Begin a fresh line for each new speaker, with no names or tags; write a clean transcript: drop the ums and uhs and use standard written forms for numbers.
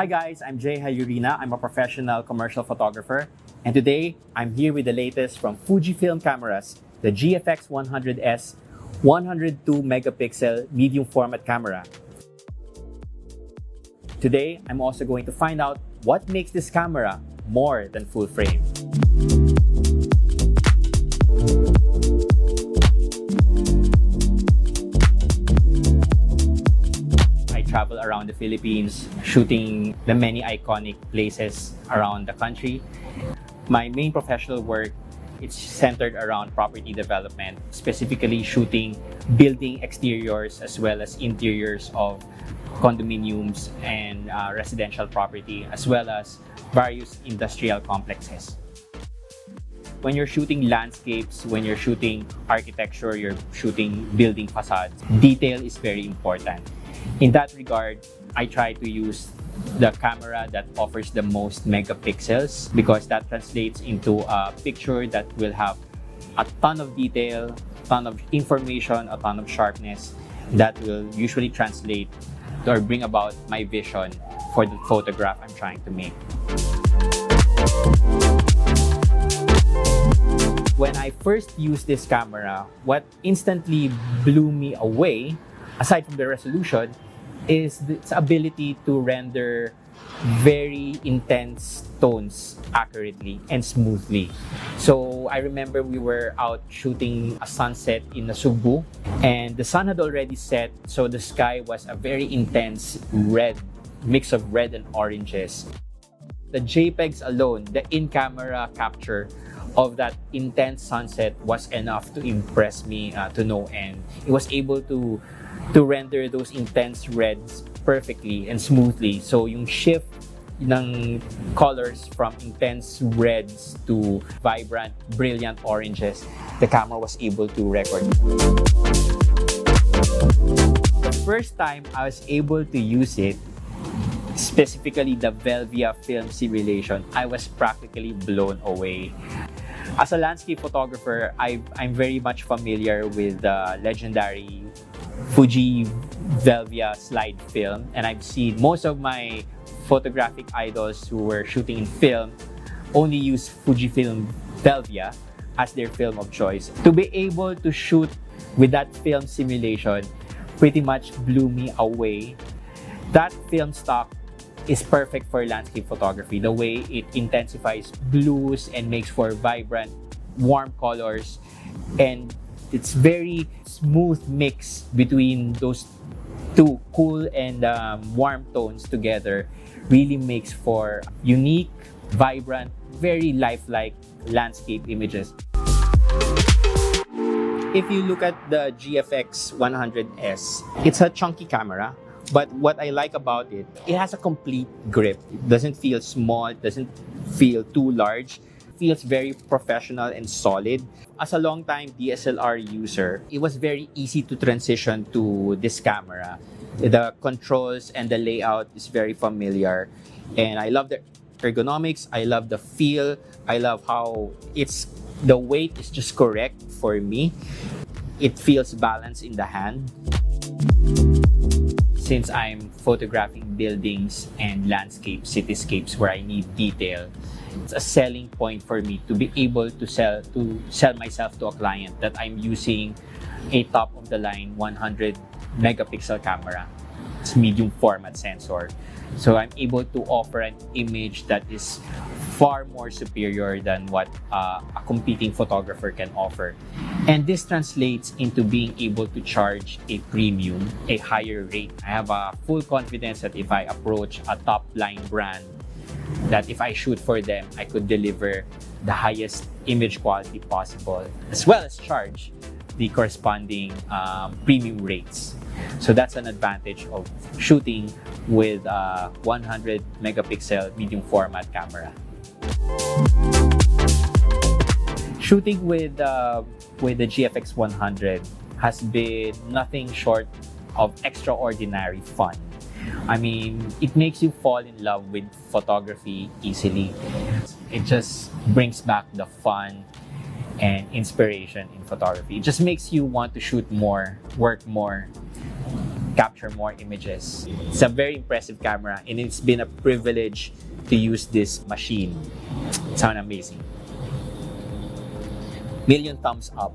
Hi guys, I'm Jallorina. I'm a professional commercial photographer, and today I'm here with the latest from Fujifilm cameras, the GFX100S 102 megapixel medium format camera. Today, I'm also going to find out what makes this camera more than full frame. I travel around the Philippines, shooting the many iconic places around the country. My main professional work is centered around property development, specifically shooting building exteriors as well as interiors of condominiums and residential property, as well as various industrial complexes. When you're shooting landscapes, when you're shooting architecture, you're shooting building facades, detail is very important. In that regard, I try to use the camera that offers the most megapixels because that translates into a picture that will have a ton of detail, a ton of information, a ton of sharpness that will usually translate or bring about my vision for the photograph I'm trying to make. When I first used this camera, what instantly blew me away, aside from the resolution, is its ability to render very intense tones accurately and smoothly. So I remember we were out shooting a sunset in Cebu, and the sun had already set, so the sky was a very intense red, mix of red and oranges. The JPEGs alone, the in-camera capture of that intense sunset was enough to impress me to no end. It was able to render those intense reds perfectly and smoothly. So yung shift ng colors from intense reds to vibrant, brilliant oranges, the camera was able to record. The first time I was able to use it, specifically the Velvia film simulation, I was practically blown away. As a landscape photographer, I'm very much familiar with the legendary Fuji Velvia slide film, and I've seen most of my photographic idols who were shooting in film only use Fujifilm Velvia as their film of choice. To be able to shoot with that film simulation pretty much blew me away. That film stock is perfect for landscape photography. The way it intensifies blues and makes for vibrant, warm colors, and it's very smooth mix between those two cool and warm tones together really makes for unique, vibrant, very lifelike landscape images. If you look at the GFX100S, it's a chunky camera, but what I like about it, it has a complete grip. It doesn't feel small, it doesn't feel too large. It feels very professional and solid. As a long-time DSLR user, it was very easy to transition to this camera. The controls and the layout is very familiar, and I love the ergonomics, I love the feel, I love how the weight is just correct for me. It feels balanced in the hand. Since I'm photographing buildings and landscapes, cityscapes where I need detail, it's a selling point for me to be able to sell myself to a client that I'm using a top-of-the-line 100 megapixel camera. It's medium format sensor. So I'm able to offer an image that is far more superior than what a competing photographer can offer. And this translates into being able to charge a premium, a higher rate. I have a full confidence that if I approach a top-line brand, that if I shoot for them, I could deliver the highest image quality possible, as well as charge the corresponding premium rates. So that's an advantage of shooting with a 100 megapixel medium format camera. Shooting with the GFX100 has been nothing short of extraordinary fun. I mean, it makes you fall in love with photography easily. It just brings back the fun and inspiration in photography. It just makes you want to shoot more, work more. capture more images. It's a very impressive camera, and it's been a privilege to use this machine. It sounds amazing. Million thumbs up.